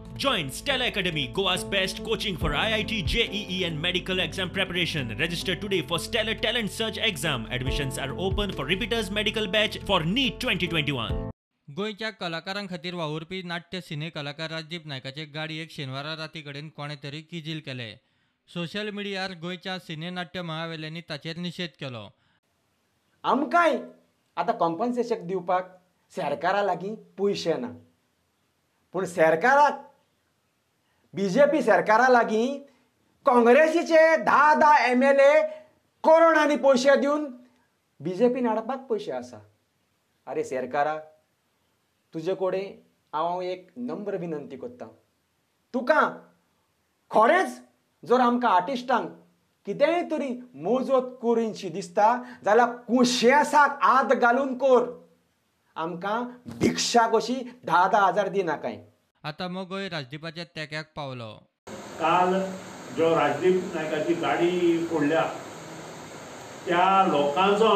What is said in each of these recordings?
Join Stella Academy, Goa's best coaching for IIT, JEE and medical exam preparation. Register today for Stellar Talent Search exam. Admissions are open for repeaters medical batch for NEET 2021. गोयच्या कलाकारां खातीर वावुरपी नाट्य सिने कलाकार राजदीप नायकाचे गाडयेक शेनवारा राती कडेन कोणे तरी किजील केले. सोशल मिडियार गोयच्या सिने नाट्य मळावेल्यांनी ताचेर निशेध केलो. आमकांय आतां कॉम्पन्सेशन दिवपाक सरकारा लागीं पयशे ना, पूण सरकाराक BJP सरकारा लागीं काँग्रेसीचे 10 MLA कोरोनानी पयशे दिवन BJP हाडपाक पयशे आसा. अरे सरकारा, तुजे कडेन हांव एक नम्र विनंती करता. तुका खरेंच जर आमकां आर्टिस्टांक कितेंय तरी मोजत करूनशी दिसता जाल्यार कुशेसाक हात घालून कर. आमकां भिक्षा कशी 10 हजार दी नाकाय. आतां मोगोय राजदीपाच्या तेक्याक पावलो. काल जो राजदीप नायकाची गाडी फोडल्या त्या लोकांचो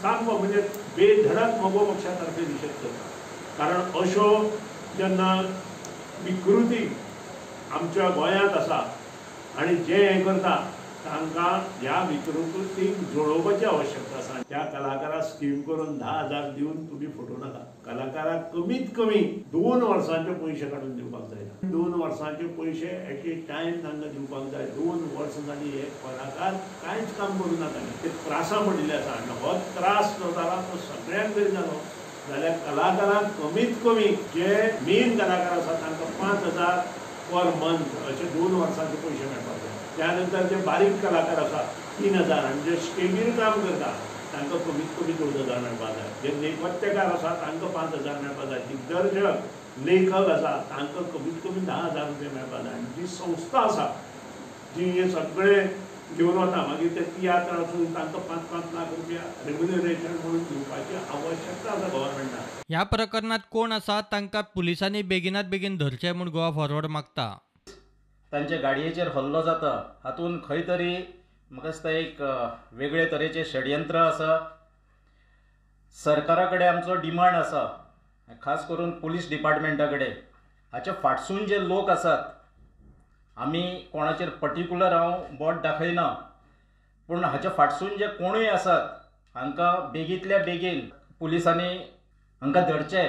सामको म्हणजे बेधडक मोगो पक्षातर्फे निशेध करता. कारण अशो जेन्ना विकृती आमच्या गोंयांत आसा आनी जे हे करता तांकां ह्या विकृतीक जुळोवपाची आवश्यकता आसा. त्या कलाकाराक स्कीम करून 10 हजार दिवन तुमी फटोव नाका. कलाकाराक कमीत कमी 2 वर्सांचे पयशे काडून दिवपाक जाय. 2 वर्सांचे पयशे एट ए टायम तांकां दिवपाक जाय. 2 वर्सां जाली हे कलाकार कांयच काम करूं नाताले, ते त्रासां पडिल्ले आसा. आनी हो त्रास जो जाला तो सगळ्यांक जरी जालो जाल्यार कलाकाराक कमीत कमी जे मेन कलाकार आसा तांकां 5,000 पर मंथ अशे 2 वर्सांचे पयशे मेळपाक जाय. त्यानंतर जे बारीक कलाकार आसा 3,000 आनी जे स्टेजीर काम करता तांकां कमीत कमी 14,000 मेळपाक जाय. जे नेपथ्यकार आसा तांकां 5,000 मेळपाक जाय. दिग्दर्शक लेखक आसा तांकां कमीत कमी 10,000 रुपया मेळपाक जाय. आनी जी संस्था आसा जी हे सगळे घेवन वता मागीर ते तियात्र आसून तांकां 5-5 लाख रुपया रेम्युनरेशन म्हणून दिवपाची आवश्यकता आसा गव्हर्मेंटाक. ह्या प्रकरणात कोण आसा तांकां पुलिसांनी बेगिनात बेगीन धरचें म्हूण गोवा फॉरवर्ड मागता. तांचे गाडयेचेर हल्लो जाता हातून खंय तरी म्हाका दिसता एक वेगळे तरेचे षडयंत्र आसा. सरकारा कडेन आमचो डिमांड आसा, खास करून पुलीस डिपार्टमेंटा कडेन, हाचे फाटसून जे लोक आसात, आमी कोणाचेर पर्टिक्युलर हांव बोट दाखयना, पूण हाच्या फाटसून जे कोणूय आसात हांकां बेगींतल्या बेगीन पुलिसांनी हांकां धरचें